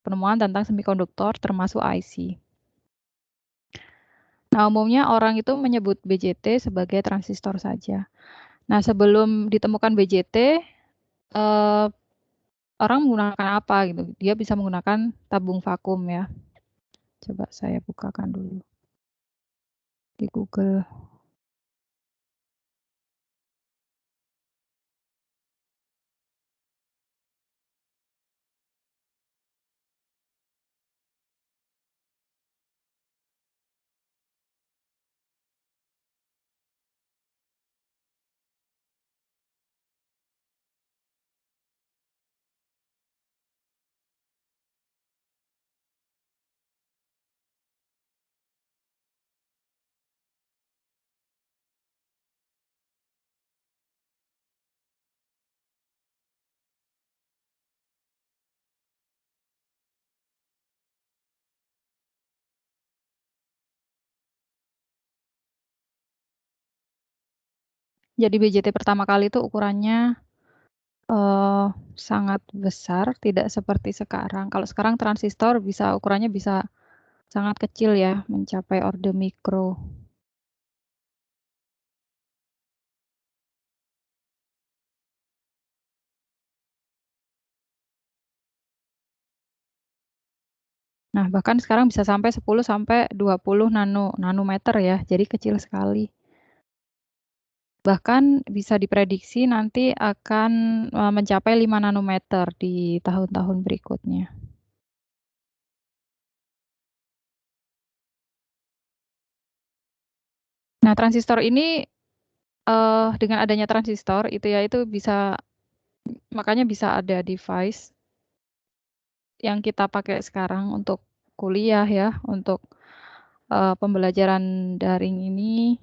penemuan tentang semikonduktor termasuk IC. Nah, umumnya orang itu menyebut BJT sebagai transistor saja. Nah, sebelum ditemukan BJT, orang menggunakan apa gitu? Dia bisa menggunakan tabung vakum ya. Coba saya bukakan dulu di Google. Jadi BJT pertama kali itu ukurannya sangat besar, tidak seperti sekarang. Kalau sekarang transistor ukurannya bisa sangat kecil ya, mencapai orde mikro. Nah, bahkan sekarang bisa sampai 10 sampai 20 nanometer ya, jadi kecil sekali. Bahkan bisa diprediksi nanti akan mencapai 5 nanometer di tahun-tahun berikutnya. Nah, transistor ini dengan adanya transistor itu ya, itu bisa, makanya bisa ada device yang kita pakai sekarang untuk kuliah ya, untuk pembelajaran daring ini,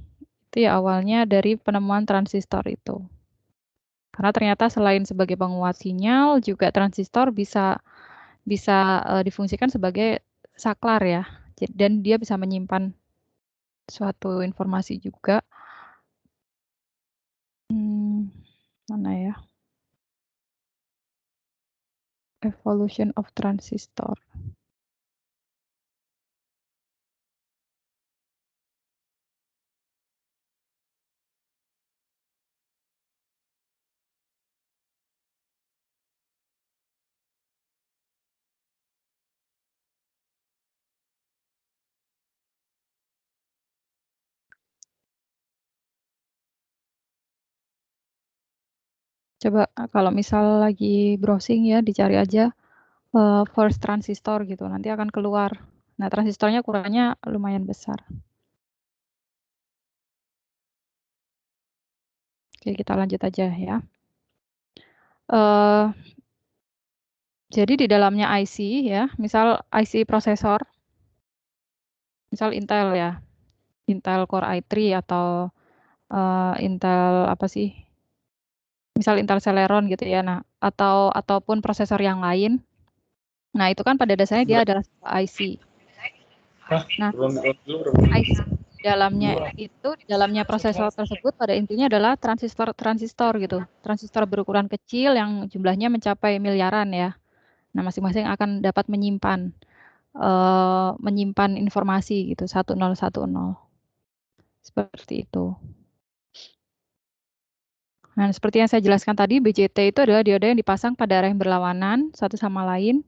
itu ya awalnya dari penemuan transistor itu. Karena ternyata selain sebagai penguat sinyal, juga transistor bisa difungsikan sebagai saklar ya, dan dia bisa menyimpan suatu informasi juga. Mana ya? Evolution of transistor. Coba kalau misal lagi browsing ya, dicari aja first transistor gitu, nanti akan keluar. Nah, transistornya ukurannya lumayan besar. Oke, kita lanjut aja ya. Jadi di dalamnya IC ya, misal IC prosesor, misal Intel ya, Intel Core i3 atau Intel apa sih? Misal Intel Celeron gitu ya. Nah, ataupun prosesor yang lain. Nah, itu kan pada dasarnya dia adalah IC. Nah, IC di dalamnya prosesor tersebut pada intinya adalah transistor gitu. Transistor berukuran kecil yang jumlahnya mencapai miliaran ya. Nah, masing-masing akan dapat menyimpan informasi gitu, 1010. Seperti itu. Nah, seperti yang saya jelaskan tadi, BJT itu adalah dioda yang dipasang pada arah yang berlawanan satu sama lain.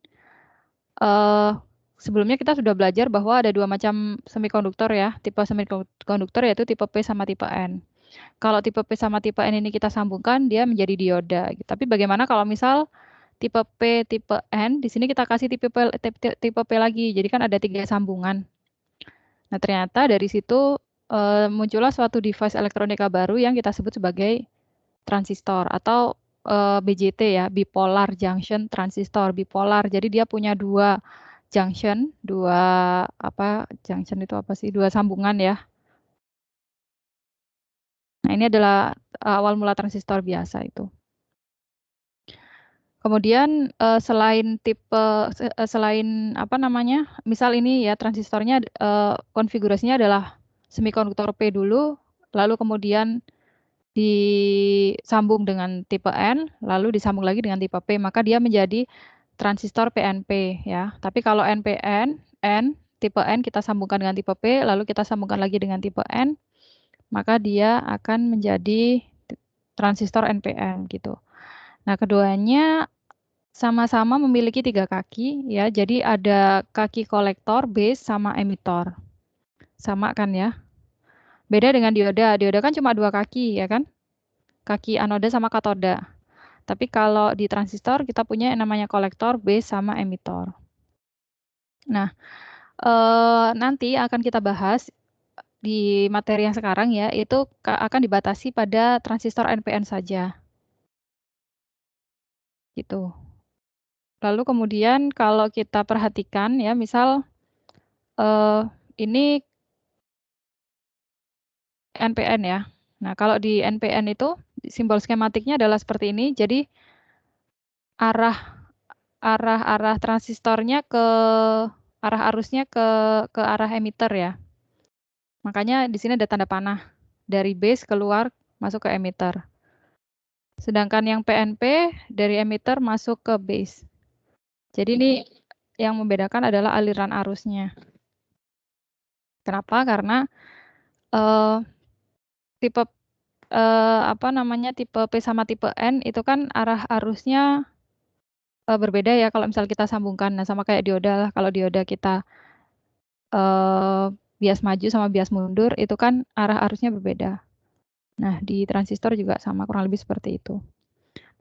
Sebelumnya kita sudah belajar bahwa ada dua macam semikonduktor ya, tipe semikonduktor yaitu tipe P sama tipe N. Kalau tipe P sama tipe N ini kita sambungkan, dia menjadi dioda. Tapi bagaimana kalau misal tipe P, tipe N, di sini kita kasih tipe P lagi, jadi kan ada 3 sambungan. Nah, ternyata dari situ muncullah suatu device elektronika baru yang kita sebut sebagai transistor atau BJT ya, bipolar junction transistor, bipolar. Jadi dia punya dua junction, junction itu apa sih? Dua sambungan ya. Nah, ini adalah awal mula transistor biasa itu. Kemudian selain apa namanya? Misal ini ya transistornya konfigurasinya adalah semikonduktor P dulu, lalu kemudian disambung dengan tipe N, lalu disambung lagi dengan tipe P, maka dia menjadi transistor PNP ya. Tapi kalau NPN, tipe N kita sambungkan dengan tipe P, lalu kita sambungkan lagi dengan tipe N, maka dia akan menjadi transistor NPN gitu. Nah, keduanya sama-sama memiliki 3 kaki ya. Jadi ada kaki kolektor, base, sama emitor. Sama kan ya? Beda dengan dioda. Dioda kan cuma 2 kaki ya kan? Kaki anoda sama katoda. Tapi kalau di transistor kita punya yang namanya kolektor, base, sama emitor. Nah, nanti akan kita bahas di materi yang sekarang ya, itu akan dibatasi pada transistor NPN saja. Gitu. Lalu kemudian kalau kita perhatikan ya, misal ini NPN ya. Nah, kalau di NPN itu simbol skematiknya adalah seperti ini. Jadi arah transistornya ke arah arusnya ke arah emitter ya. Makanya di sini ada tanda panah dari base keluar masuk ke emitter. Sedangkan yang PNP dari emitter masuk ke base. Jadi ini yang membedakan adalah aliran arusnya. Kenapa? Karena tipe tipe P sama tipe N itu kan arah arusnya berbeda ya kalau misal kita sambungkan. Nah, sama kayak dioda lah. Kalau dioda kita bias maju sama bias mundur itu kan arah arusnya berbeda. Nah, di transistor juga sama kurang lebih seperti itu.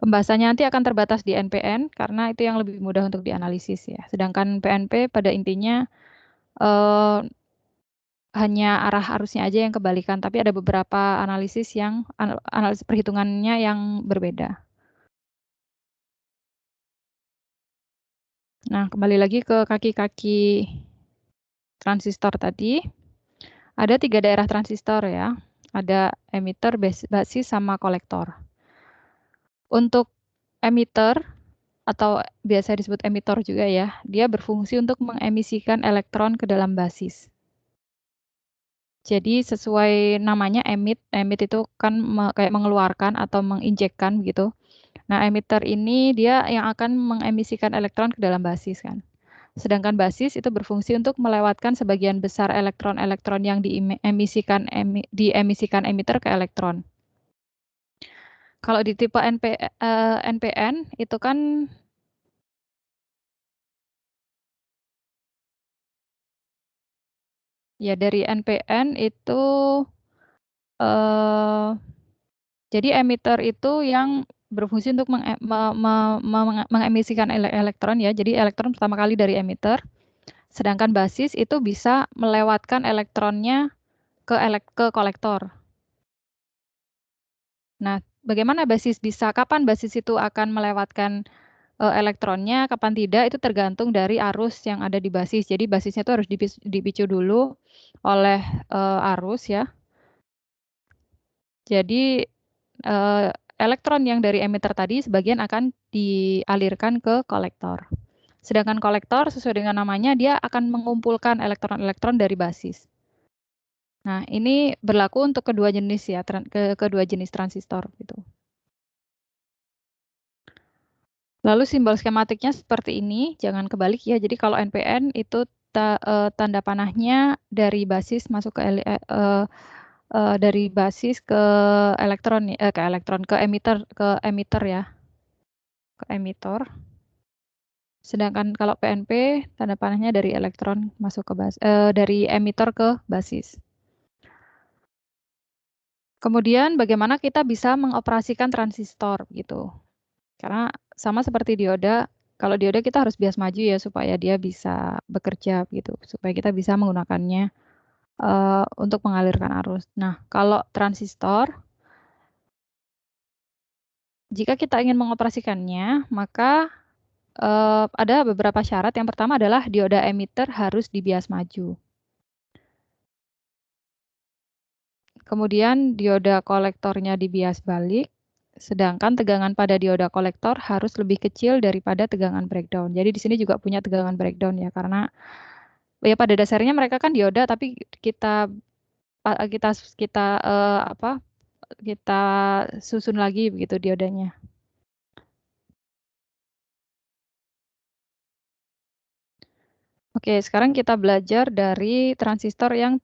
Pembahasannya nanti akan terbatas di NPN karena itu yang lebih mudah untuk dianalisis ya. Sedangkan PNP pada intinya hanya arah arusnya aja yang kebalikan, tapi ada beberapa analisis perhitungannya yang berbeda. Nah, kembali lagi ke kaki-kaki transistor tadi. Ada 3 daerah transistor ya. Ada emitter, basis, sama kolektor. Untuk emitter atau biasa disebut emitor juga ya, dia berfungsi untuk mengemisikan elektron ke dalam basis. Jadi sesuai namanya emit itu kan kayak mengeluarkan atau menginjekkan gitu. Nah, emitter ini dia yang akan mengemisikan elektron ke dalam basis kan. Sedangkan basis itu berfungsi untuk melewatkan sebagian besar elektron-elektron yang diemisikan emitter ke elektron. Kalau di tipe NPN itu kan ya dari NPN itu eh, jadi emitter itu yang berfungsi untuk mengemisikan elektron ya. Jadi elektron pertama kali dari emitter. Sedangkan basis itu bisa melewatkan elektronnya ke kolektor. Nah, bagaimana kapan basis itu akan melewatkan elektronnya, kapan tidak, itu tergantung dari arus yang ada di basis. Jadi basisnya itu harus dipicu dulu oleh arus ya. Jadi elektron yang dari emitter tadi sebagian akan dialirkan ke kolektor. Sedangkan kolektor sesuai dengan namanya dia akan mengumpulkan elektron-elektron dari basis. Nah, ini berlaku untuk kedua jenis ya, kedua jenis transistor gitu. Lalu simbol skematiknya seperti ini, jangan kebalik ya. Jadi kalau NPN itu tanda panahnya dari basis masuk dari basis ke emitter ya, ke emitor. Sedangkan kalau PNP tanda panahnya dari elektron masuk ke dari emitor ke basis. Kemudian bagaimana kita bisa mengoperasikan transistor gitu. Karena sama seperti dioda, kalau dioda kita harus bias maju ya supaya dia bisa bekerja gitu, supaya kita bisa menggunakannya untuk mengalirkan arus. Nah, kalau transistor, jika kita ingin mengoperasikannya, maka ada beberapa syarat. Yang pertama adalah dioda emitter harus dibias maju. Kemudian dioda kolektornya dibias balik, sedangkan tegangan pada dioda kolektor harus lebih kecil daripada tegangan breakdown. Jadi di sini juga punya tegangan breakdown ya, karena ya pada dasarnya mereka kan dioda, tapi kita kita kita kita susun lagi begitu diodanya. Oke, sekarang kita belajar dari transistor yang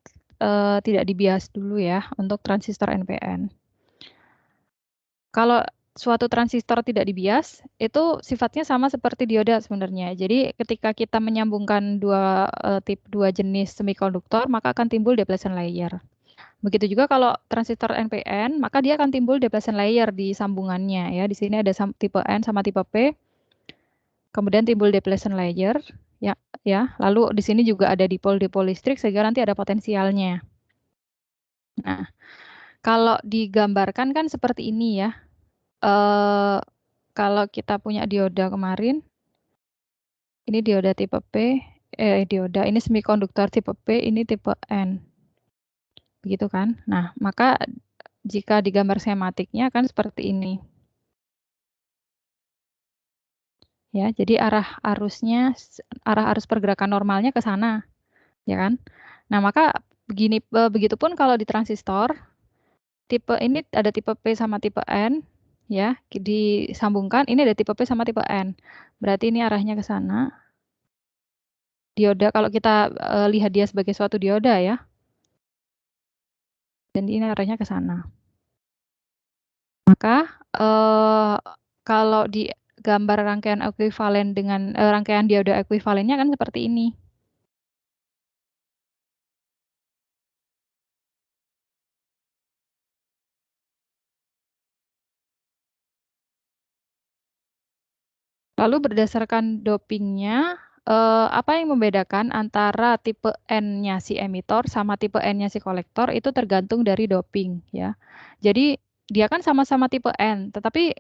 tidak dibias dulu ya, untuk transistor NPN. Kalau suatu transistor tidak dibias, itu sifatnya sama seperti dioda sebenarnya. Jadi ketika kita menyambungkan dua jenis semikonduktor, maka akan timbul depletion layer. Begitu juga kalau transistor NPN, maka dia akan timbul depletion layer di sambungannya ya. Di sini ada tipe N sama tipe P. Kemudian timbul depletion layer ya. Lalu di sini juga ada dipol-dipol listrik sehingga nanti ada potensialnya. Nah, kalau digambarkan kan seperti ini ya. Kalau kita punya dioda kemarin, ini dioda tipe P, dioda ini semikonduktor tipe P, ini tipe N. Begitu kan? Nah, maka jika digambar skematiknya kan seperti ini. Ya, jadi arah arus pergerakan normalnya ke sana, ya kan? Nah, maka begitupun kalau di transistor, tipe ini ada tipe P sama tipe N, ya, disambungkan, ini ada tipe P sama tipe N. Berarti ini arahnya ke sana. Dioda, kalau kita lihat dia sebagai suatu dioda ya, dan ini arahnya ke sana. Maka kalau di gambar rangkaian ekuivalen dengan rangkaian dioda ekuivalennya kan seperti ini. Lalu berdasarkan dopingnya, apa yang membedakan antara tipe N-nya si emitor sama tipe N-nya si kolektor itu tergantung dari doping ya. Jadi dia kan sama-sama tipe N, tetapi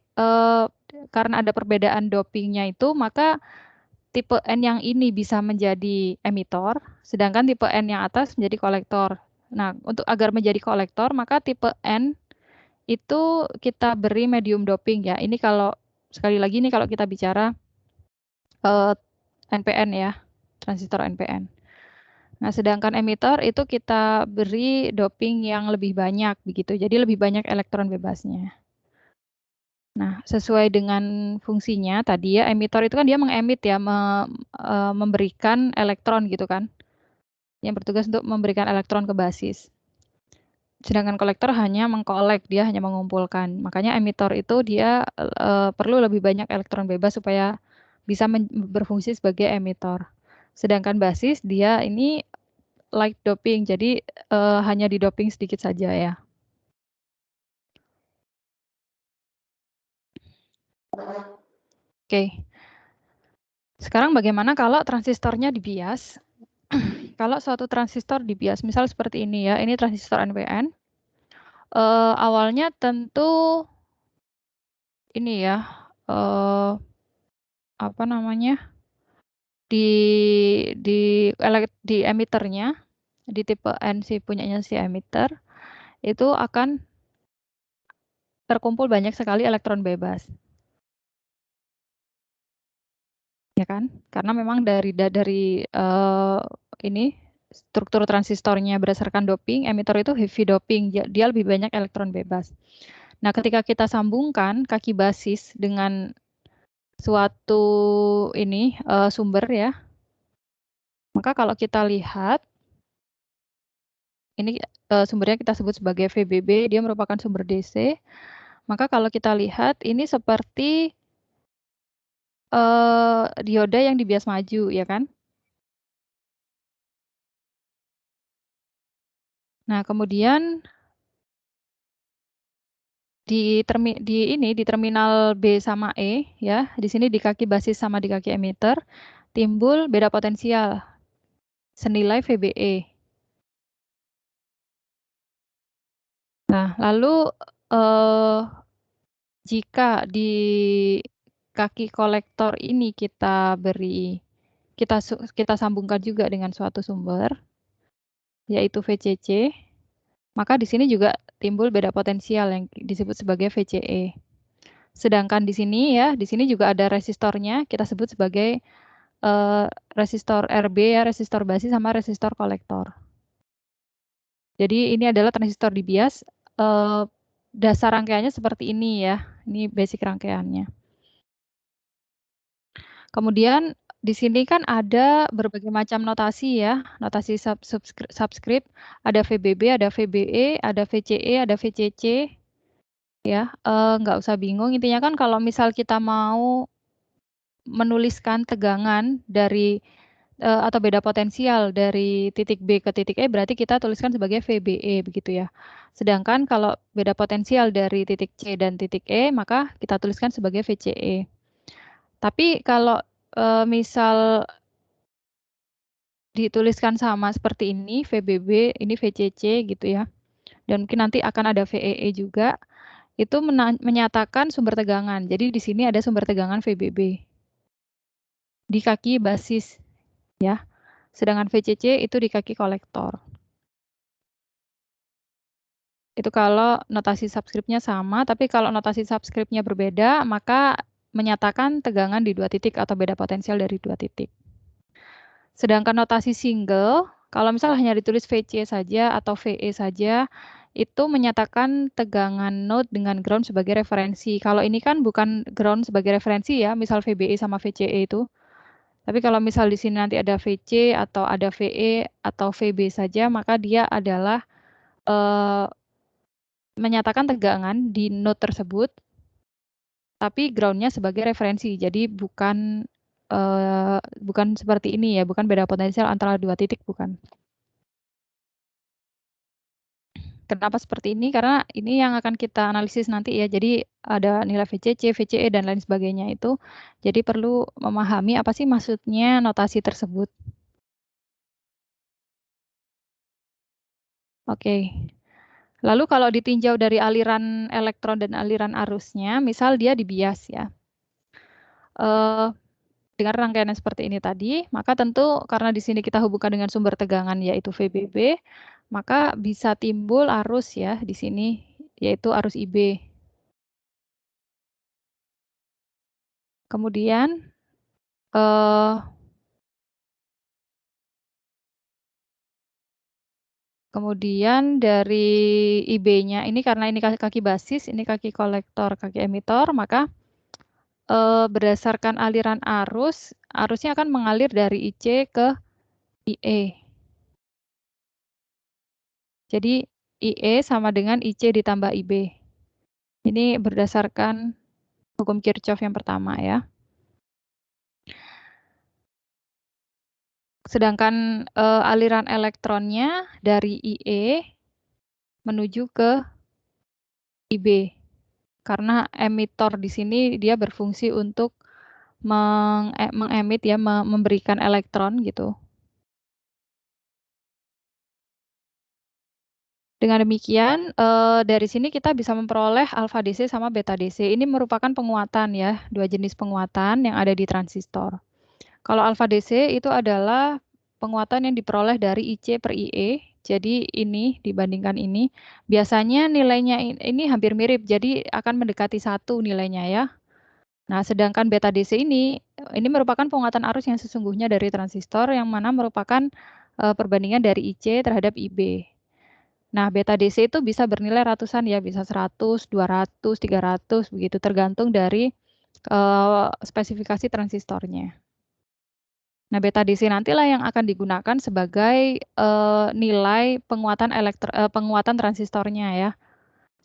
karena ada perbedaan dopingnya itu, maka tipe N yang ini bisa menjadi emitor, sedangkan tipe N yang atas menjadi kolektor. Nah, untuk agar menjadi kolektor, maka tipe N itu kita beri medium doping ya. Ini kalau sekali lagi nih kalau kita bicara NPN ya, transistor NPN. Nah, sedangkan emitor itu kita beri doping yang lebih banyak begitu. Jadi lebih banyak elektron bebasnya. Nah, sesuai dengan fungsinya tadi ya, emitor itu kan dia mengemit ya, memberikan elektron gitu kan. Yang bertugas untuk memberikan elektron ke basis. Sedangkan kolektor hanya mengkolek, dia hanya mengumpulkan. Makanya emitor itu dia perlu lebih banyak elektron bebas supaya bisa berfungsi sebagai emitor. Sedangkan basis dia ini light doping, jadi hanya didoping sedikit saja ya. Oke. Sekarang bagaimana kalau transistornya dibias? Kalau suatu transistor dibias, misal seperti ini ya, ini transistor NPN. Awalnya tentu ini ya, apa namanya, di emiternya, di tipe N punyanya si emitter, itu akan terkumpul banyak sekali elektron bebas. Ya kan? Karena memang dari ini struktur transistornya berdasarkan doping, emitor itu heavy doping, dia lebih banyak elektron bebas. Nah, ketika kita sambungkan kaki basis dengan suatu ini sumber ya, maka kalau kita lihat ini sumbernya kita sebut sebagai VBB, dia merupakan sumber DC. Maka kalau kita lihat ini seperti dioda yang dibias maju, ya kan? Nah, kemudian di terminal B sama E ya, di sini di kaki basis sama di kaki emitter timbul beda potensial senilai VBE. Nah, lalu jika di kaki kolektor ini kita sambungkan juga dengan suatu sumber yaitu VCC, maka di sini juga timbul beda potensial yang disebut sebagai VCE. Sedangkan di sini ya, di sini juga ada resistornya, kita sebut sebagai resistor RB ya, resistor basis sama resistor kolektor. Jadi ini adalah transistor dibias. Dasar rangkaiannya seperti ini ya. Ini basic rangkaiannya. Kemudian Di sini kan ada berbagai macam notasi ya, notasi subscript, ada VBB, ada VBE, ada VCE, ada VCC, ya. Nggak usah bingung, intinya kan kalau misal kita mau menuliskan tegangan dari atau beda potensial dari titik B ke titik E berarti kita tuliskan sebagai VBE begitu ya. Sedangkan kalau beda potensial dari titik C dan titik E maka kita tuliskan sebagai VCE. Tapi kalau misal dituliskan sama seperti ini, VBB, ini VCC gitu ya. Dan mungkin nanti akan ada VEE juga. Itu menyatakan sumber tegangan. Jadi di sini ada sumber tegangan VBB di kaki basis ya. Sedangkan VCC itu di kaki kolektor. Itu kalau notasi subskripnya sama, tapi kalau notasi subskripnya berbeda, maka menyatakan tegangan di 2 titik atau beda potensial dari 2 titik. Sedangkan notasi single, kalau misal hanya ditulis VC saja atau VE saja, itu menyatakan tegangan node dengan ground sebagai referensi. Kalau ini kan bukan ground sebagai referensi ya, misal VBE sama VCE itu. Tapi kalau misal di sini nanti ada VC atau ada VE atau VB saja, maka dia adalah menyatakan tegangan di node tersebut, tapi groundnya sebagai referensi. Jadi bukan seperti ini ya, bukan beda potensial antara 2 titik, bukan. Kenapa seperti ini? Karena ini yang akan kita analisis nanti ya. Jadi ada nilai VCC, VCE, dan lain sebagainya itu. Jadi perlu memahami apa sih maksudnya notasi tersebut. Oke. Lalu kalau ditinjau dari aliran elektron dan aliran arusnya, misal dia dibias ya. Dengan rangkaian yang seperti ini tadi, maka tentu karena di sini kita hubungkan dengan sumber tegangan yaitu VBB, maka bisa timbul arus ya di sini, yaitu arus IB. Kemudian dari IB-nya ini karena ini kaki basis, ini kaki kolektor, kaki emitor, maka berdasarkan aliran arus, arusnya akan mengalir dari IC ke IE. Jadi IE sama dengan IC ditambah IB. Ini berdasarkan hukum Kirchhoff yang pertama ya. Sedangkan aliran elektronnya dari IE menuju ke IB. Karena emitor di sini dia berfungsi untuk mengemit ya, memberikan elektron gitu. Dengan demikian, dari sini kita bisa memperoleh alfa DC sama beta DC. Ini merupakan penguatan ya, 2 jenis penguatan yang ada di transistor. Kalau alfa DC itu adalah penguatan yang diperoleh dari IC per IE. Jadi ini dibandingkan ini, biasanya nilainya ini hampir mirip, jadi akan mendekati 1 nilainya ya. Nah, sedangkan beta DC ini merupakan penguatan arus yang sesungguhnya dari transistor yang mana merupakan perbandingan dari IC terhadap IB. Nah, beta DC itu bisa bernilai ratusan ya, bisa 100, 200, 300 begitu tergantung dari spesifikasi transistornya. Nah, beta DC nantilah yang akan digunakan sebagai nilai penguatan transistornya ya.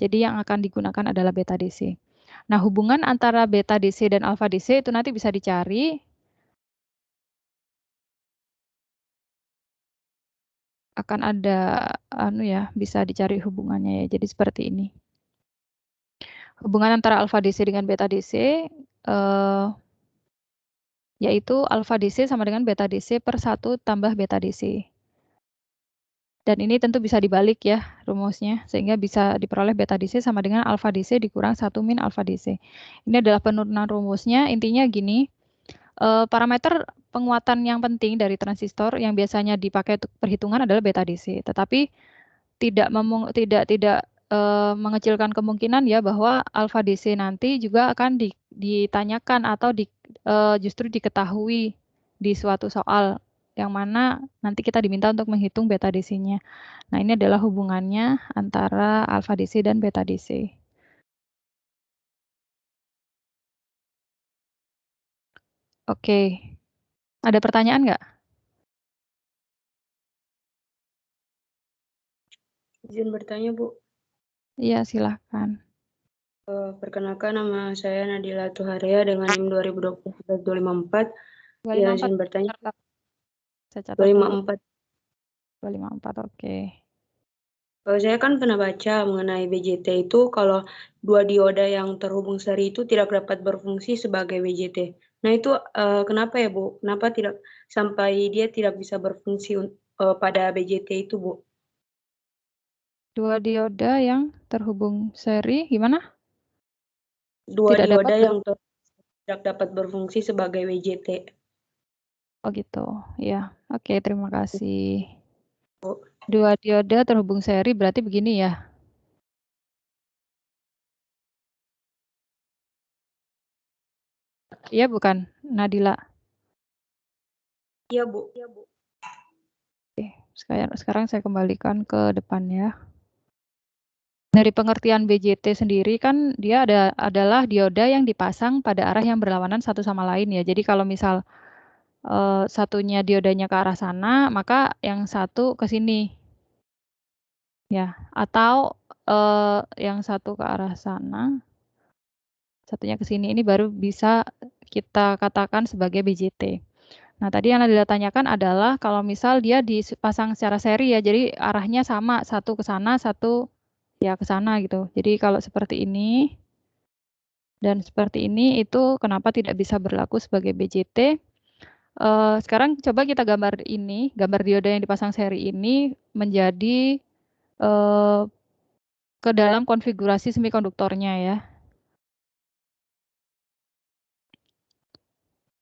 Jadi yang akan digunakan adalah beta DC. Nah, hubungan antara beta DC dan alfa DC itu nanti bisa dicari. Akan ada bisa dicari hubungannya ya. Jadi seperti ini. Hubungan antara alfa DC dengan beta DC yaitu alfa DC sama dengan beta DC per 1 tambah beta DC. Dan ini tentu bisa dibalik ya rumusnya, sehingga bisa diperoleh beta DC sama dengan alfa DC dikurang 1 min alfa DC. Ini adalah penurunan rumusnya, intinya gini, parameter penguatan yang penting dari transistor yang biasanya dipakai untuk perhitungan adalah beta DC. Tetapi tidak mengecilkan kemungkinan ya bahwa alfa DC nanti juga akan ditanyakan atau justru diketahui di suatu soal yang mana nanti kita diminta untuk menghitung beta DC-nya. Nah, ini adalah hubungannya antara alfa DC dan beta DC. Oke. Ada pertanyaan nggak? Izin bertanya, Bu. Iya, silahkan. Perkenalkan, nama saya Nadila Tuharia dengan NIM 2023-254. Ya, 254. izin bertanya. Saya catat dulu. 254. 254, oke. Saya kan pernah baca mengenai BJT itu kalau dua dioda yang terhubung seri itu tidak dapat berfungsi sebagai BJT. Nah itu kenapa ya, Bu? Kenapa tidak sampai dia tidak bisa berfungsi pada BJT itu, Bu? Dua dioda yang terhubung seri, gimana? Dua Tidak dapat dioda yang tidak dapat berfungsi sebagai BJT. Oh gitu, ya. Oke, terima kasih. Bu. Dua dioda terhubung seri berarti begini ya. Iya bukan, Nadila? Iya, Bu. Oke, sekarang saya kembalikan ke depan ya. Dari pengertian BJT sendiri kan dia adalah dioda yang dipasang pada arah yang berlawanan satu sama lain ya. Jadi kalau misal satunya diodanya ke arah sana, maka yang satu ke sini. Ya, atau yang satu ke arah sana, satunya ke sini. Ini baru bisa kita katakan sebagai BJT. Nah, tadi yang Nadila tanyakan adalah kalau misal dia dipasang secara seri ya, jadi arahnya sama, satu ke sana, satu ya ke sana gitu. Jadi kalau seperti ini dan seperti ini itu kenapa tidak bisa berlaku sebagai BJT? Sekarang coba kita gambar ini, gambar dioda yang dipasang seri ini menjadi ke dalam konfigurasi semikonduktornya ya.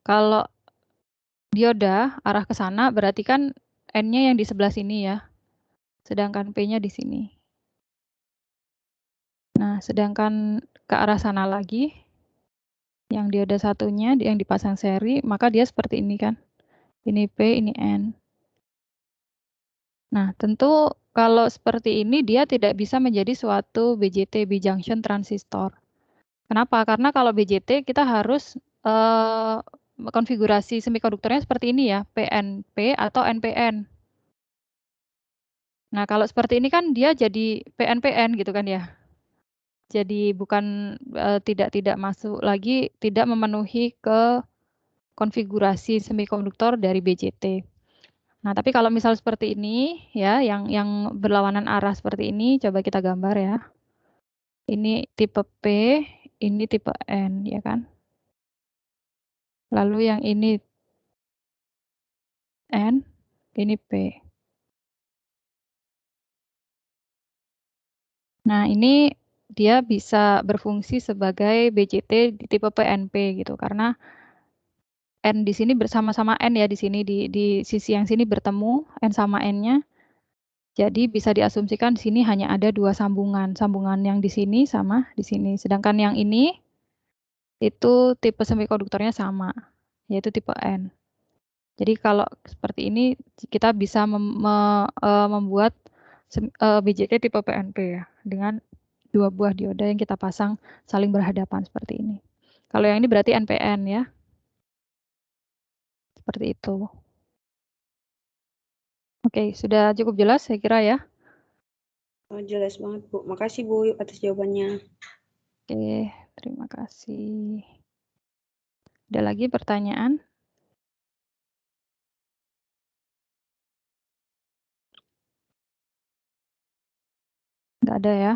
Kalau dioda arah ke sana berarti kan N-nya yang di sebelah sini ya, sedangkan P-nya di sini. Nah, sedangkan ke arah sana lagi, yang dioda satunya yang dipasang seri, maka dia seperti ini kan. Ini P, ini N. Nah, tentu kalau seperti ini dia tidak bisa menjadi suatu BJT, bijunction transistor. Kenapa? Karena kalau BJT kita harus konfigurasi semikonduktornya seperti ini ya, PNP atau NPN. Nah, kalau seperti ini kan dia jadi PNPN gitu kan ya. Jadi bukan tidak masuk lagi, tidak memenuhi ke konfigurasi semikonduktor dari BJT. Nah, tapi kalau misal seperti ini ya, yang berlawanan arah seperti ini, coba kita gambar ya. Ini tipe P, ini tipe N, ya kan? Lalu yang ini N, ini P. Nah, ini dia bisa berfungsi sebagai BJT di tipe PNP gitu, karena N di sini bersama-sama N ya di sini di sisi yang sini bertemu N sama N-nya. Jadi bisa diasumsikan di sini hanya ada dua sambungan, sambungan yang di sini sama di sini. Sedangkan yang ini itu tipe semikonduktornya sama, yaitu tipe N. Jadi kalau seperti ini kita bisa membuat BJT tipe PNP ya dengan dua buah dioda yang kita pasang saling berhadapan seperti ini. Kalau yang ini berarti NPN ya. Seperti itu. Oke, sudah cukup jelas saya kira ya. Jelas banget, Bu. Makasih, Bu, atas jawabannya. Oke, terima kasih. Ada lagi pertanyaan? Nggak ada ya.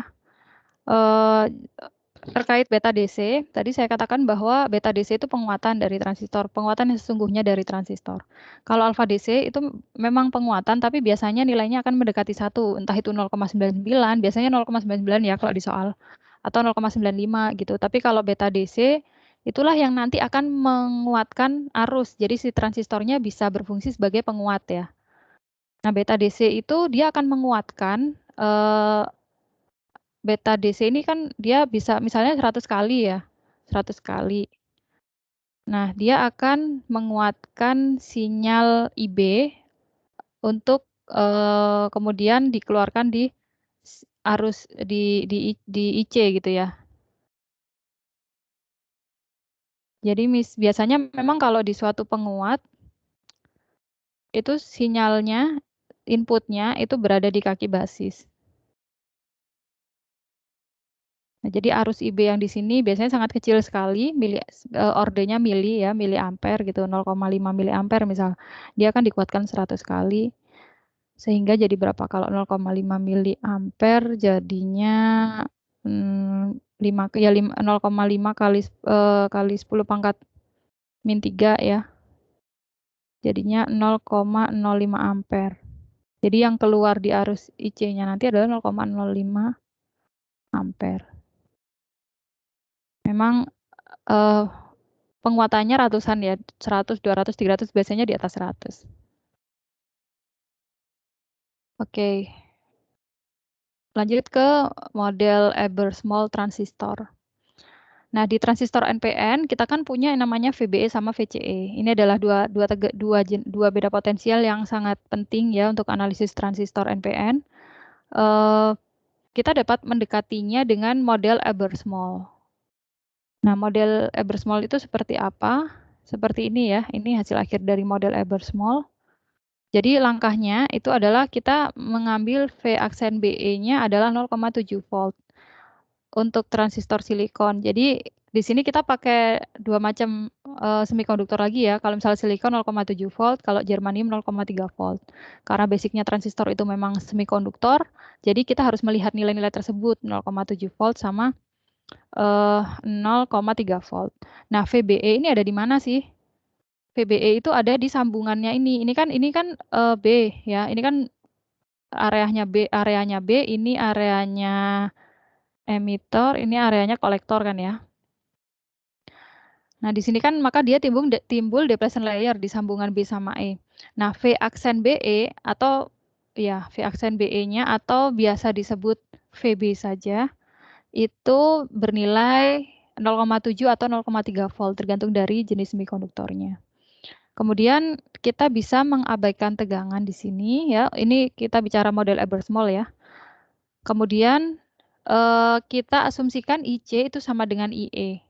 Terkait beta DC, tadi saya katakan bahwa beta DC itu penguatan dari transistor, penguatan yang sesungguhnya dari transistor. Kalau alfa DC itu memang penguatan, tapi biasanya nilainya akan mendekati 1, entah itu 0,99, biasanya 0,99 ya kalau di soal, atau 0,95 gitu. Tapi kalau beta DC, itulah yang nanti akan menguatkan arus, jadi si transistornya bisa berfungsi sebagai penguat ya. Nah, beta DC itu dia akan menguatkan beta DC ini kan dia bisa misalnya 100 kali ya, 100 kali. Nah, dia akan menguatkan sinyal IB untuk kemudian dikeluarkan di arus di IC gitu ya. Jadi biasanya memang kalau di suatu penguat itu sinyalnya, inputnya itu berada di kaki basis. Nah, jadi arus IB yang di sini biasanya sangat kecil sekali, ordenya mili ya, miliampere gitu, 0,5 miliampere misal. Dia akan dikuatkan 100 kali. Sehingga jadi berapa kalau 0,5 miliampere jadinya 0,5 kali 10 pangkat min 3 ya. Jadinya 0,05 ampere. Jadi yang keluar di arus IC-nya nanti adalah 0,05 ampere. Memang penguatannya ratusan ya, 100, 200, 300, biasanya di atas 100. Oke. Lanjut ke model Ebersmol transistor. Nah, di transistor NPN kita kan punya yang namanya VBE sama VCE. Ini adalah dua beda potensial yang sangat penting ya untuk analisis transistor NPN. Kita dapat mendekatinya dengan model Ebersmol. Nah, model Ebersmol itu seperti apa? Seperti ini ya, ini hasil akhir dari model Ebersmol. Jadi langkahnya itu adalah kita mengambil V aksen BE-nya adalah 0,7 volt untuk transistor silikon. Jadi di sini kita pakai dua macam semikonduktor lagi ya. Kalau misalnya silikon 0,7 volt, kalau germanium 0,3 volt. Karena basicnya transistor itu memang semikonduktor, jadi kita harus melihat nilai-nilai tersebut 0,7 volt sama 0,3 volt. Nah, VBE ini ada di mana sih? VBE itu ada di sambungannya ini. Ini kan B ya. Ini kan areanya B, ini areanya emitter, ini areanya kolektor kan ya. Nah, di sini kan maka dia timbul depletion layer di sambungan B sama E. Nah, V aksen BE atau ya V aksen BE-nya atau biasa disebut VB saja itu bernilai 0,7 atau 0,3 volt tergantung dari jenis semikonduktornya. Kemudian kita bisa mengabaikan tegangan di sini ya. Ini kita bicara model Ebersmol ya. Kemudian kita asumsikan IC itu sama dengan IE.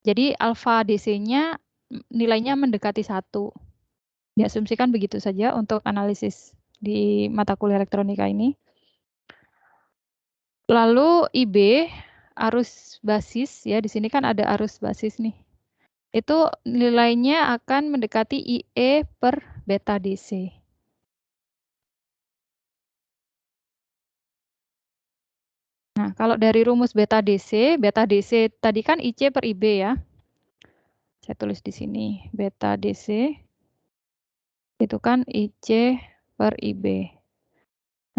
Jadi alfa DC-nya nilainya mendekati 1. Diasumsikan begitu saja untuk analisis di mata kuliah elektronika ini. Lalu IB, arus basis ya, di sini kan ada arus basis nih. Itu nilainya akan mendekati IE per beta DC. Nah, kalau dari rumus beta DC tadi kan IC per IB ya. Saya tulis di sini, beta DC itu kan IC per IB.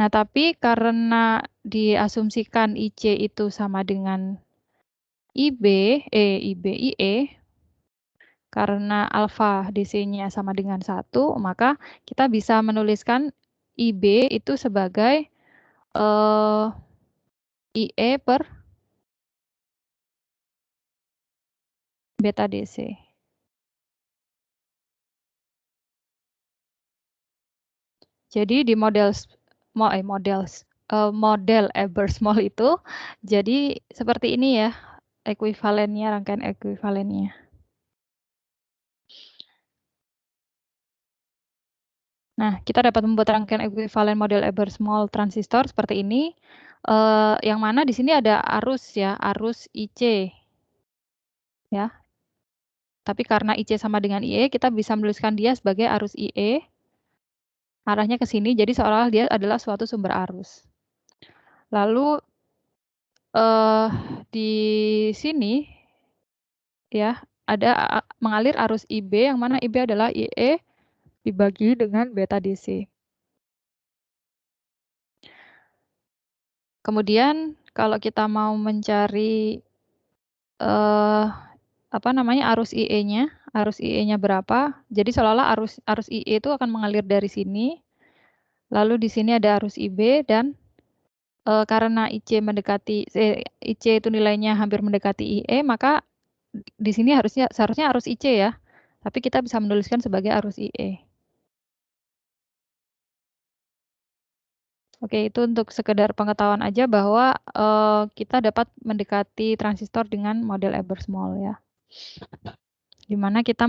Nah, tapi karena diasumsikan IC itu sama dengan IE, karena alfa DC-nya sama dengan 1, maka kita bisa menuliskan IB itu sebagai IE per beta DC. Jadi di model Ebersmol itu jadi seperti ini ya, ekuivalennya, rangkaian ekuivalennya. Nah, kita dapat membuat rangkaian ekuivalen model Ebersmol transistor seperti ini. Yang mana di sini ada arus ya, arus IC. Ya. Tapi karena IC sama dengan IE, kita bisa menuliskan dia sebagai arus IE. Arahnya ke sini, jadi seolah-olah dia adalah suatu sumber arus. Lalu di sini ya ada mengalir arus IB, yang mana IB adalah IE dibagi dengan beta DC. Kemudian kalau kita mau mencari arus IE-nya berapa? Jadi seolah-olah arus IE itu akan mengalir dari sini. Lalu di sini ada arus IB dan karena IC itu nilainya hampir mendekati IE, maka di sini seharusnya arus IC ya. Tapi kita bisa menuliskan sebagai arus IE. Oke, itu untuk sekedar pengetahuan aja bahwa kita dapat mendekati transistor dengan model Ebersmol ya. di mana kita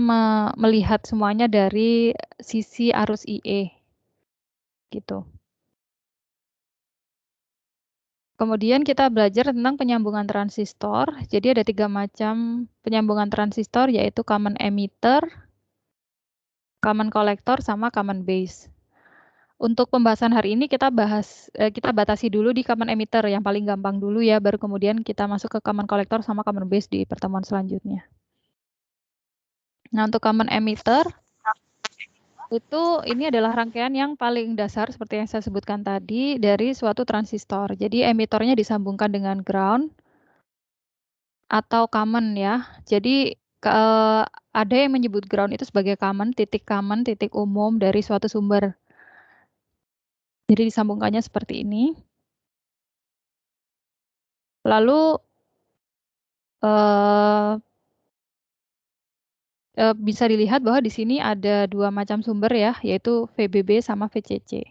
melihat semuanya dari sisi arus IE, gitu. Kemudian kita belajar tentang penyambungan transistor. Jadi ada 3 macam penyambungan transistor, yaitu common emitter, common collector, sama common base. Untuk pembahasan hari ini kita batasi dulu di common emitter yang paling gampang dulu ya, baru kemudian kita masuk ke common collector sama common base di pertemuan selanjutnya. Nah, untuk common emitter itu ini adalah rangkaian yang paling dasar seperti yang saya sebutkan tadi dari suatu transistor. Jadi emitornya disambungkan dengan ground atau common ya. Jadi ada yang menyebut ground itu sebagai common, titik umum dari suatu sumber. Jadi disambungkannya seperti ini. Lalu bisa dilihat bahwa di sini ada 2 macam sumber ya, yaitu VBB sama VCC.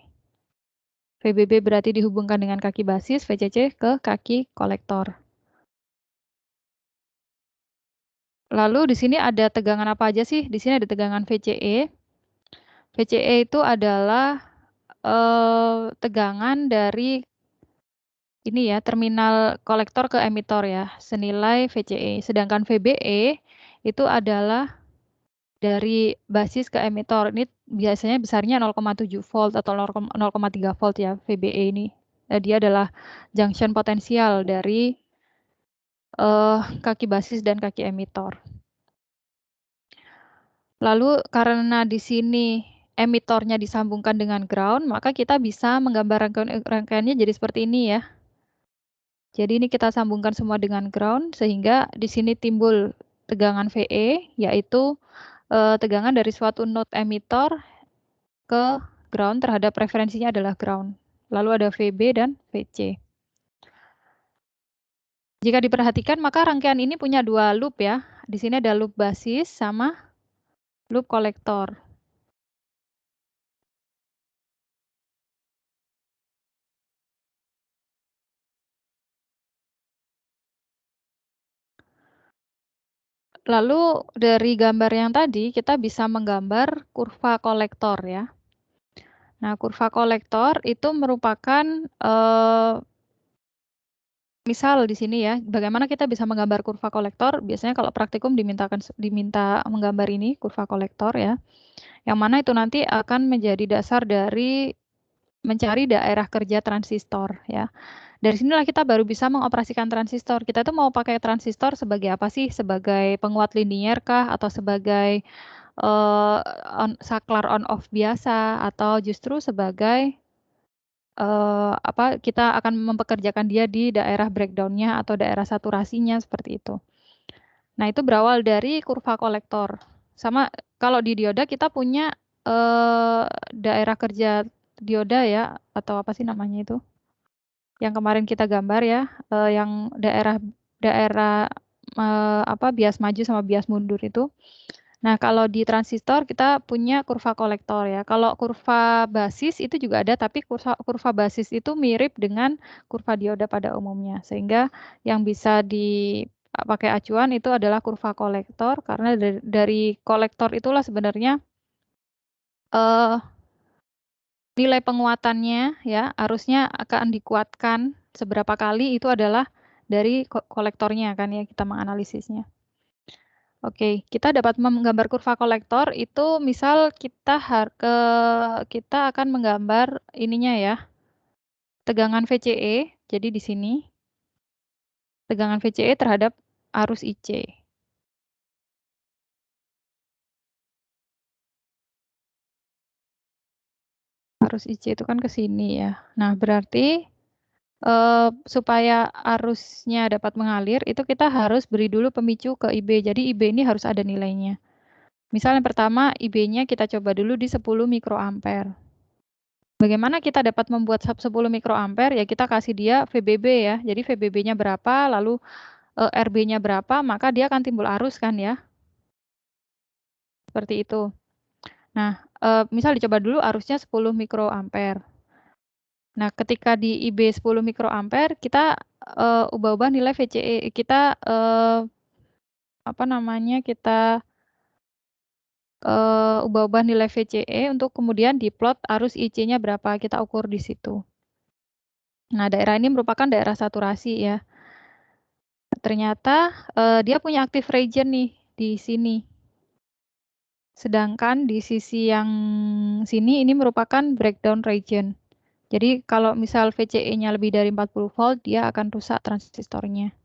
VBB berarti dihubungkan dengan kaki basis, VCC ke kaki kolektor. Lalu di sini ada tegangan apa aja sih? Di sini ada tegangan VCE. VCE itu adalah tegangan dari ini ya, terminal kolektor ke emitor ya, senilai VCE. Sedangkan VBE itu adalah dari basis ke emitor. Ini biasanya besarnya 0,7 volt atau 0,3 volt ya, VBE ini. Dia adalah junction potensial dari kaki basis dan kaki emitor. Lalu karena di sini emitornya disambungkan dengan ground, maka kita bisa menggambar rangkaiannya jadi seperti ini ya. Jadi ini kita sambungkan semua dengan ground, sehingga di sini timbul tegangan VE, yaitu tegangan dari suatu node emitor ke ground terhadap referensinya adalah ground. Lalu ada VB dan VC. Jika diperhatikan, maka rangkaian ini punya 2 loop ya. Di sini ada loop basis sama loop kolektor. Lalu dari gambar yang tadi kita bisa menggambar kurva kolektor ya. Nah, kurva kolektor itu merupakan misal di sini ya, bagaimana kita bisa menggambar kurva kolektor? Biasanya kalau praktikum diminta menggambar ini kurva kolektor ya. Yang mana itu nanti akan menjadi dasar dari mencari daerah kerja transistor ya. Dari sinilah kita baru bisa mengoperasikan transistor. Kita tuh mau pakai transistor sebagai apa sih? Sebagai penguat linier kah? Atau sebagai saklar on-off biasa? Atau justru sebagai kita akan mempekerjakan dia di daerah breakdown-nya atau daerah saturasinya seperti itu. Nah, itu berawal dari kurva kolektor. Sama kalau di dioda kita punya daerah kerja dioda ya, atau apa sih namanya itu? Yang kemarin kita gambar ya, yang daerah bias maju sama bias mundur itu. Nah, kalau di transistor kita punya kurva kolektor ya. Kalau kurva basis itu juga ada, tapi kurva basis itu mirip dengan kurva dioda pada umumnya. Sehingga yang bisa dipakai acuan itu adalah kurva kolektor, karena dari kolektor itulah sebenarnya nilai penguatannya ya, arusnya akan dikuatkan seberapa kali itu adalah dari kolektornya kan ya, kita menganalisisnya. Oke, kita dapat menggambar kurva kolektor itu misal kita akan menggambar ininya ya, tegangan VCE. Jadi di sini tegangan VCE terhadap arus IC. Arus IC itu kan ke sini ya. Nah, berarti supaya arusnya dapat mengalir, itu kita harus beri dulu pemicu ke IB. Jadi IB ini harus ada nilainya. Misal yang pertama, IB-nya kita coba dulu di 10 mikroampere. Bagaimana kita dapat membuat 10 mikroampere? Ya kita kasih dia VBB ya. Jadi VBB-nya berapa, lalu RB-nya berapa, maka dia akan timbul arus kan ya. Seperti itu. Nah, misal dicoba dulu arusnya 10 mikroampere. Nah, ketika di IB 10 mikroampere, kita ubah-ubah nilai VCE. Kita kita ubah-ubah nilai VCE untuk kemudian diplot arus IC-nya berapa, kita ukur di situ. Nah, daerah ini merupakan daerah saturasi ya. Ternyata dia punya active region nih di sini. Sedangkan di sisi yang sini ini merupakan breakdown region. Jadi kalau misal VCE-nya lebih dari 40 volt, dia akan rusak transistornya.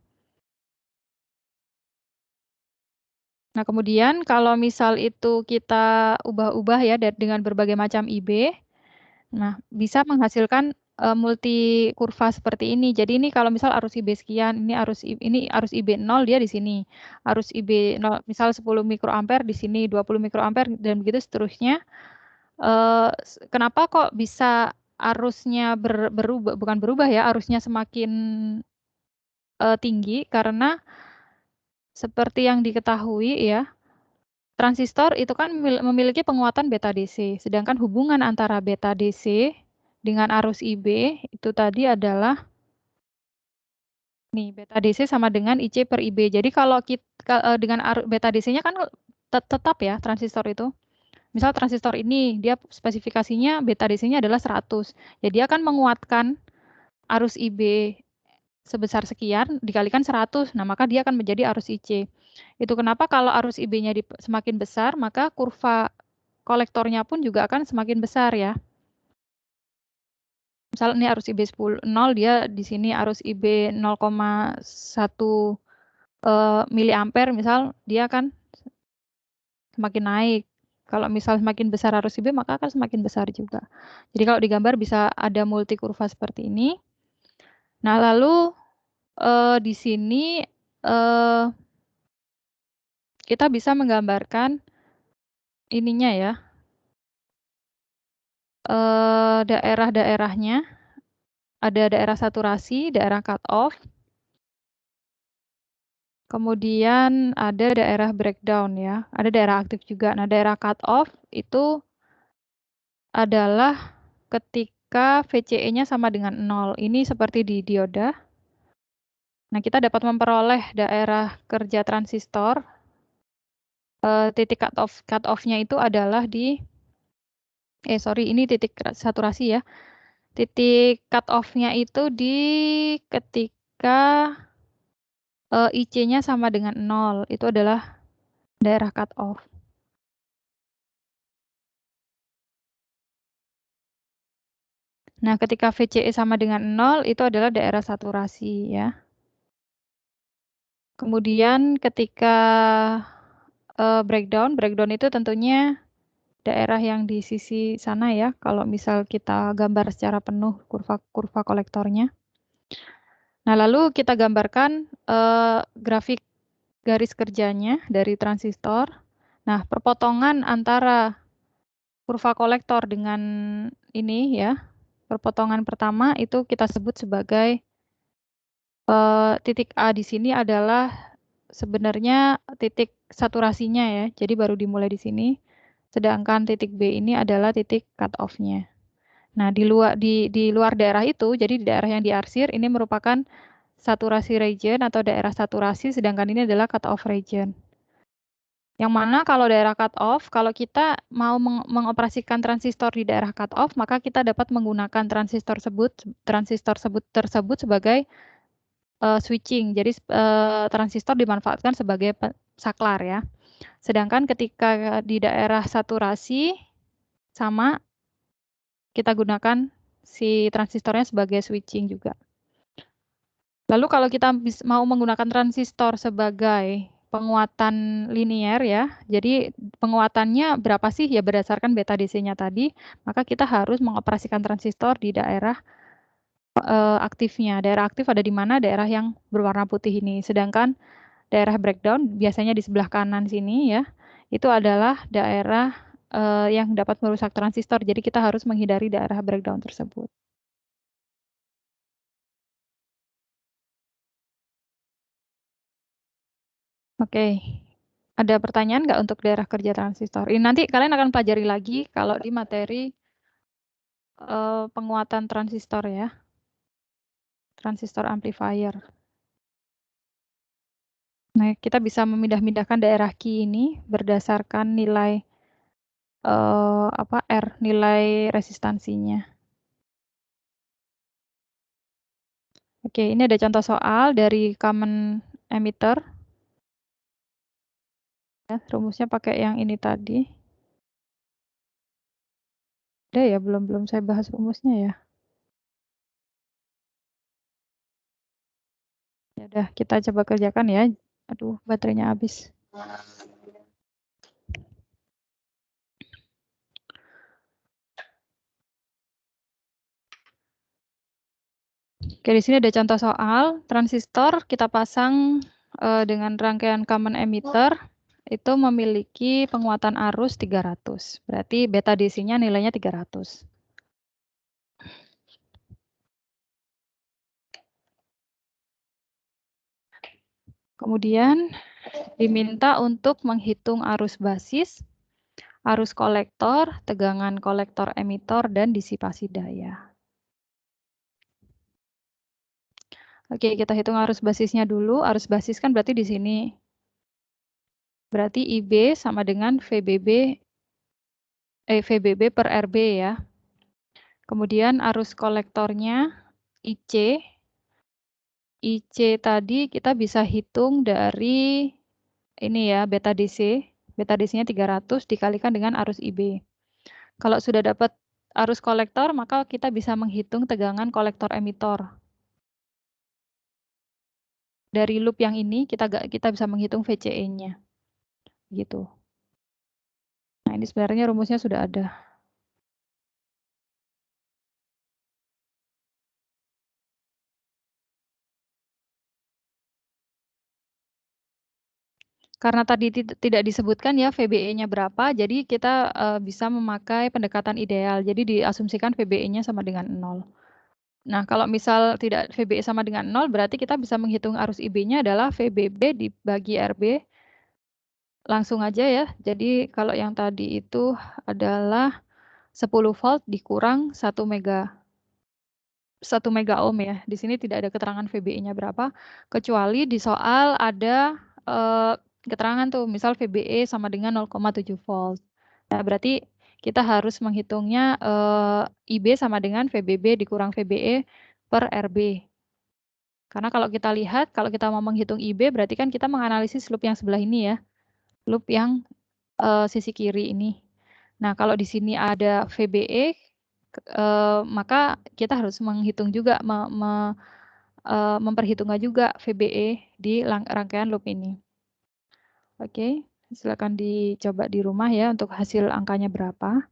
Nah, kemudian kalau misal itu kita ubah-ubah ya dengan berbagai macam IB, nah bisa menghasilkan multi kurva seperti ini. Jadi ini kalau misal arus IB sekian, ini arus IB 0 dia di sini. Arus IB 0 misal 10 mikroampere di sini, 20 mikroampere dan begitu seterusnya. Kenapa kok bisa arusnya berubah, bukan berubah ya, arusnya semakin tinggi karena seperti yang diketahui ya, transistor itu kan memiliki penguatan beta DC, sedangkan hubungan antara beta DC dengan arus IB itu tadi adalah nih beta DC sama dengan IC per IB. Jadi kalau kita dengan beta DC-nya kan tetap ya transistor itu. Misal transistor ini dia spesifikasinya beta DC-nya adalah 100. Jadi dia akan menguatkan arus IB sebesar sekian dikalikan 100. Nah, maka dia akan menjadi arus IC. Itu kenapa kalau arus IB-nya semakin besar, maka kurva kolektornya pun juga akan semakin besar ya. Misal ini arus IB 0, dia di sini arus IB 0,1 miliampere misal, dia akan semakin naik. Kalau misal semakin besar arus IB, maka akan semakin besar juga. Jadi kalau digambar bisa ada multi kurva seperti ini. Nah, lalu di sini kita bisa menggambarkan ininya ya, daerah-daerahnya. Ada daerah saturasi, daerah cut-off, kemudian ada daerah breakdown ya, ada daerah aktif juga. Nah, daerah cut-off itu adalah ketika VCE-nya sama dengan 0. Ini seperti di dioda. Nah, kita dapat memperoleh daerah kerja transistor. Titik cut-off-nya itu adalah di ini titik saturasi ya. Titik cut-off-nya itu di ketika IC-nya sama dengan 0. Itu adalah daerah cut-off. Nah, ketika VCE sama dengan 0, itu adalah daerah saturasi ya. Kemudian ketika breakdown itu tentunya daerah yang di sisi sana ya, kalau misal kita gambar secara penuh kurva kolektornya. Nah, lalu kita gambarkan grafik garis kerjanya dari transistor. Nah, perpotongan antara kurva kolektor dengan ini ya, perpotongan pertama itu kita sebut sebagai titik A di sini adalah sebenarnya titik saturasinya ya, jadi baru dimulai di sini. Sedangkan titik B ini adalah titik cut off-nya. Nah, di luar daerah itu, jadi di daerah yang diarsir ini merupakan saturasi region atau daerah saturasi, sedangkan ini adalah cut off region. Yang mana kalau daerah cut off, kalau kita mau mengoperasikan transistor di daerah cut off, maka kita dapat menggunakan transistor tersebut sebagai switching. Jadi transistor dimanfaatkan sebagai saklar ya. Sedangkan ketika di daerah saturasi sama kita gunakan si transistornya sebagai switching juga. Lalu kalau kita mau menggunakan transistor sebagai penguatan linier ya, jadi penguatannya berapa sih ya berdasarkan beta DC-nya tadi, maka kita harus mengoperasikan transistor di daerah aktifnya. Daerah aktif ada di mana? Daerah yang berwarna putih ini. Sedangkan daerah breakdown biasanya di sebelah kanan sini ya, itu adalah daerah yang dapat merusak transistor. Jadi kita harus menghindari daerah breakdown tersebut. Oke, ada pertanyaan nggak untuk daerah kerja transistor? Ini nanti kalian akan pelajari lagi kalau di materi penguatan transistor ya, transistor amplifier. Nah, kita bisa memindah-mindahkan daerah Q ini berdasarkan nilai R, nilai resistansinya. Oke, ini ada contoh soal dari common emitter. Ya, rumusnya pakai yang ini tadi. Ada ya, belum saya bahas rumusnya ya. Ya udah, kita coba kerjakan ya. Aduh, baterainya habis. Oke, di sini ada contoh soal transistor kita pasang dengan rangkaian common emitter itu memiliki penguatan arus 300. Berarti beta DC-nya nilainya 300. Kemudian diminta untuk menghitung arus basis, arus kolektor, tegangan kolektor emitor, dan disipasi daya. Oke, kita hitung arus basisnya dulu. Arus basis kan berarti di sini. Berarti IB sama dengan VBB per RB ya. Kemudian arus kolektornya IC. IC tadi kita bisa hitung dari ini ya, beta DC. Beta DC-nya 300 dikalikan dengan arus IB. Kalau sudah dapat arus kolektor, maka kita bisa menghitung tegangan kolektor emitor. Dari loop yang ini kita bisa menghitung VCE-nya. Gitu. Nah, ini sebenarnya rumusnya sudah ada. Karena tadi tidak disebutkan ya VBE-nya berapa, jadi kita bisa memakai pendekatan ideal. Jadi diasumsikan VBE-nya sama dengan 0. Nah, kalau misal tidak VBE sama dengan 0, berarti kita bisa menghitung arus IB-nya adalah VBB dibagi RB. Langsung aja ya. Jadi kalau yang tadi itu adalah 10 volt dikurang 1 mega ohm ya. Di sini tidak ada keterangan VBE-nya berapa, kecuali di soal ada keterangan tuh, misal VBE sama dengan 0,7 volt. Nah, berarti kita harus menghitungnya IB sama dengan VBB dikurang VBE per RB. Karena kalau kita lihat, kalau kita mau menghitung IB, berarti kan kita menganalisis loop yang sebelah ini ya. Loop yang sisi kiri ini. Nah, kalau di sini ada VBE, maka kita harus menghitung juga, memperhitungkan juga VBE di rangkaian loop ini. Oke, silakan dicoba di rumah ya untuk hasil angkanya berapa.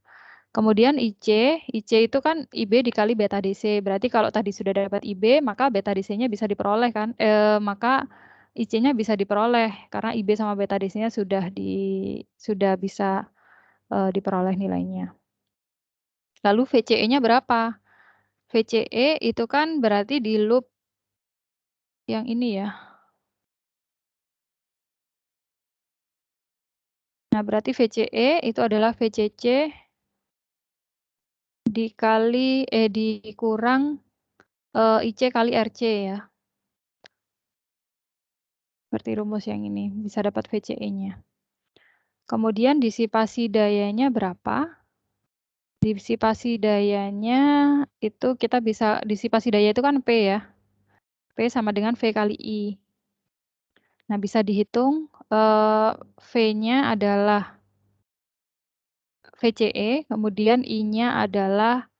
Kemudian IC itu kan IB dikali beta DC. Berarti kalau tadi sudah dapat IB, maka beta DC-nya bisa diperoleh kan? Maka IC-nya bisa diperoleh karena IB sama beta DC-nya sudah bisa diperoleh nilainya. Lalu VCE-nya berapa? VCE itu kan berarti di loop yang ini ya. Nah, berarti VCE itu adalah VCC dikurang IC kali RC ya. Seperti rumus yang ini, bisa dapat VCE-nya. Kemudian disipasi dayanya berapa? Disipasi dayanya itu kita bisa, disipasi daya itu kan P ya. P sama dengan V kali I. Nah, bisa dihitung V-nya adalah VCE, kemudian I-nya adalah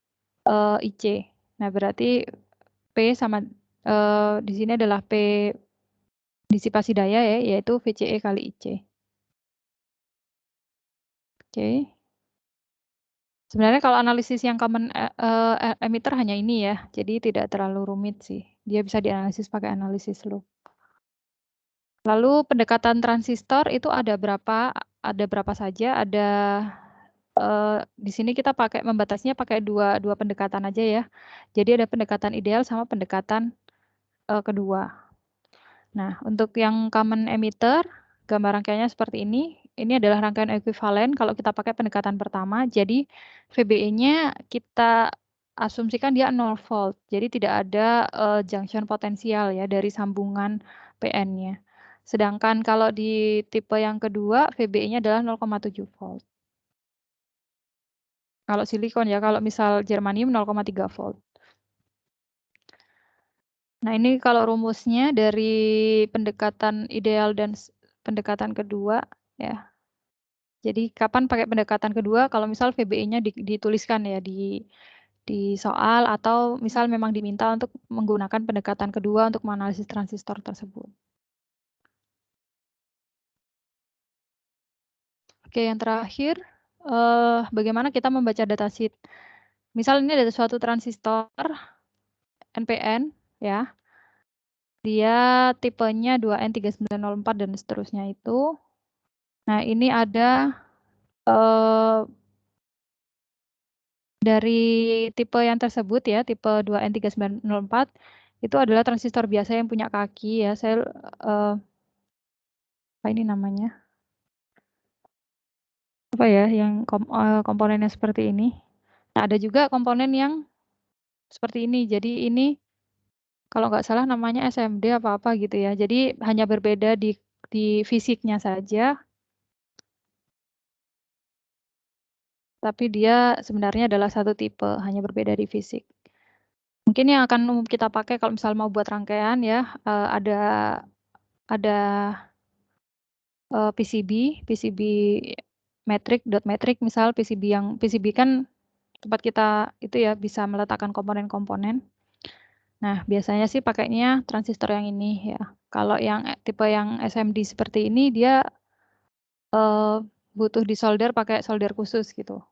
IC. Nah, berarti P sama di sini adalah P disipasi daya ya, yaitu VCE kali IC. Oke. Sebenarnya kalau analisis yang common emitter hanya ini ya, jadi tidak terlalu rumit sih. Dia bisa dianalisis pakai analisis loop. Lalu pendekatan transistor itu ada berapa saja? Ada di sini kita membatasnya pakai dua pendekatan aja ya. Jadi ada pendekatan ideal sama pendekatan kedua. Nah, untuk yang common emitter, gambar rangkaiannya seperti ini. Ini adalah rangkaian ekuivalen kalau kita pakai pendekatan pertama. Jadi VBE-nya kita asumsikan dia 0 volt. Jadi tidak ada junction potensial ya dari sambungan PN-nya. Sedangkan kalau di tipe yang kedua, VBE-nya adalah 0,7 volt. Kalau silikon ya, kalau misal germanium 0,3 volt. Nah, ini kalau rumusnya dari pendekatan ideal dan pendekatan kedua ya. Jadi kapan pakai pendekatan kedua? Kalau misal VBE-nya dituliskan ya di soal atau misal memang diminta untuk menggunakan pendekatan kedua untuk menganalisis transistor tersebut. Oke, yang terakhir, bagaimana kita membaca datasheet. Misal ini ada suatu transistor NPN ya. Dia tipenya 2N3904 dan seterusnya itu. Nah, ini ada dari tipe yang tersebut ya, tipe 2N3904 itu adalah transistor biasa yang punya kaki ya. Saya apa ini namanya? Apa ya yang komponennya seperti ini. Nah, ada juga komponen yang seperti ini. Jadi ini kalau nggak salah namanya SMD apa-apa gitu ya. Jadi hanya berbeda di fisiknya saja. Tapi dia sebenarnya adalah satu tipe, hanya berbeda di fisik. Mungkin yang akan umum kita pakai kalau misal mau buat rangkaian ya, ada PCB metrik, dot metrik misal PCB kan tempat kita itu ya bisa meletakkan komponen-komponen. Nah, biasanya sih pakainya transistor yang ini ya. Kalau yang tipe yang SMD seperti ini dia butuh disolder pakai solder khusus gitu.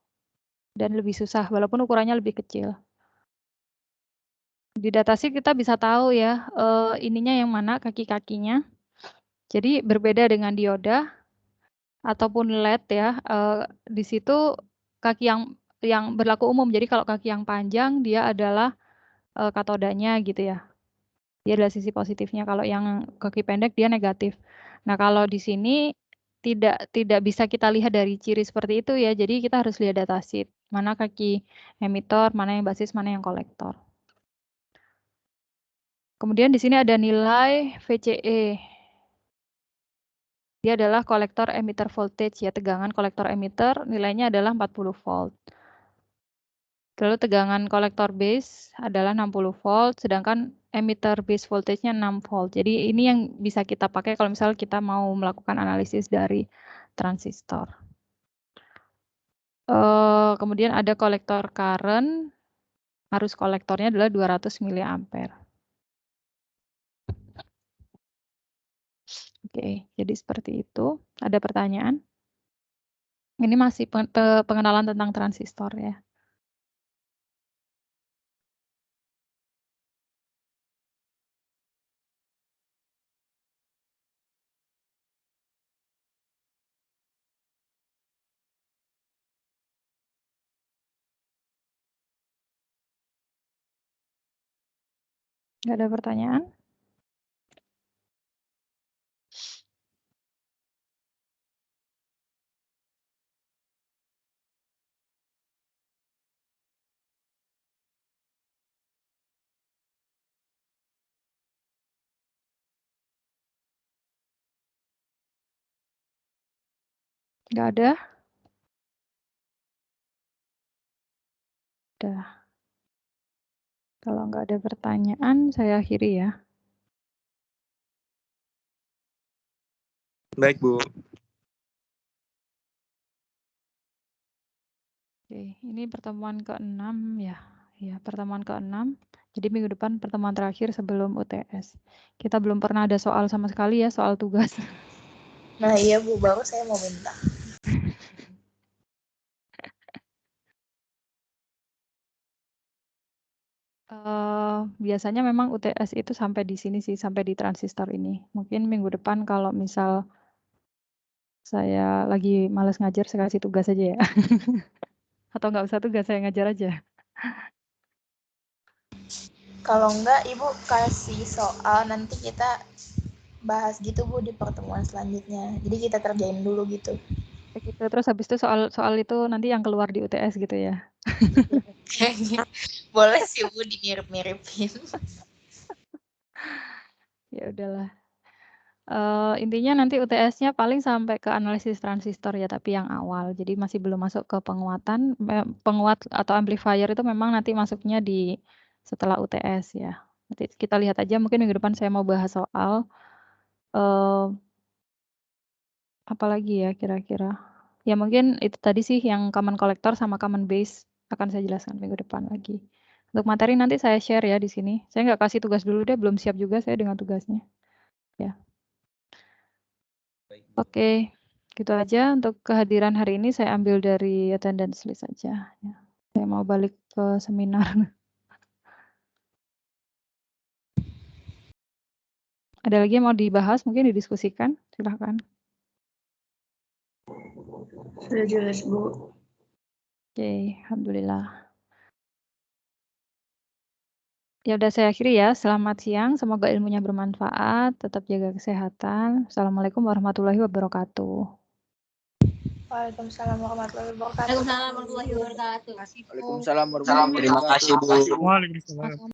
Dan lebih susah walaupun ukurannya lebih kecil. Di datasheet kita bisa tahu ya ininya yang mana kaki-kakinya. Jadi berbeda dengan dioda ataupun LED ya. Di situ kaki yang berlaku umum. Jadi kalau kaki yang panjang dia adalah katodanya gitu ya. Dia adalah sisi positifnya. Kalau yang kaki pendek dia negatif. Nah, kalau di sini tidak bisa kita lihat dari ciri seperti itu ya. Jadi kita harus lihat datasheet. Mana kaki emitor, mana yang basis, mana yang kolektor. Kemudian di sini ada nilai VCE. Dia adalah kolektor emitter voltage ya, tegangan kolektor emitter nilainya adalah 40 volt. Lalu tegangan kolektor base adalah 60 volt, sedangkan emitter base voltage-nya 6 volt. Jadi ini yang bisa kita pakai kalau misalnya kita mau melakukan analisis dari transistor. Kemudian ada kolektor current, arus kolektornya adalah 200 mA. Oke, jadi seperti itu. Ada pertanyaan? Ini masih pengenalan tentang transistor ya. Nggak ada pertanyaan? Nggak ada? Udah. Kalau nggak ada pertanyaan, saya akhiri ya. Baik, Bu. Oke, ini pertemuan ke-6 ya. Ya, pertemuan ke-6. Jadi minggu depan pertemuan terakhir sebelum UTS. Kita belum pernah ada soal sama sekali ya, soal tugas. Nah iya Bu, baru saya mau minta. Biasanya memang UTS itu sampai di sini sih, sampai di transistor ini. Mungkin minggu depan kalau misal saya lagi males ngajar, saya kasih tugas aja ya. Atau nggak usah tugas, saya ngajar aja. Kalau enggak Ibu kasih soal, nanti kita bahas gitu Bu di pertemuan selanjutnya. Jadi kita kerjain dulu gitu. Gitu. Terus habis itu soal itu nanti yang keluar di UTS gitu ya. Boleh sih Bu dimirip-miripin. Ya udahlah. Intinya nanti UTS-nya paling sampai ke analisis transistor ya, tapi yang awal. Jadi masih belum masuk ke penguatan, penguat atau amplifier itu memang nanti masuknya di setelah UTS ya. Nanti kita lihat aja, mungkin minggu depan saya mau bahas soal, apalagi ya kira-kira. Ya mungkin itu tadi sih yang common collector sama common base akan saya jelaskan minggu depan lagi. Untuk materi nanti saya share ya di sini. Saya nggak kasih tugas dulu deh, belum siap juga saya dengan tugasnya. Ya. Oke, gitu aja untuk kehadiran hari ini saya ambil dari attendance list aja. Ya. Saya mau balik ke seminar. Ada lagi yang mau dibahas, mungkin didiskusikan? Silahkan. Sudah jelas, Bu. Oke, alhamdulillah. Ya udah saya akhiri ya. Selamat siang, semoga ilmunya bermanfaat. Tetap jaga kesehatan. Assalamualaikum warahmatullahi wabarakatuh. Waalaikumsalam warahmatullahi wabarakatuh. Waalaikumsalam warahmatullahi wabarakatuh. Waalaikumsalam warahmatullahi wabarakatuh. Terima kasih Bu. Waalaikumsalam.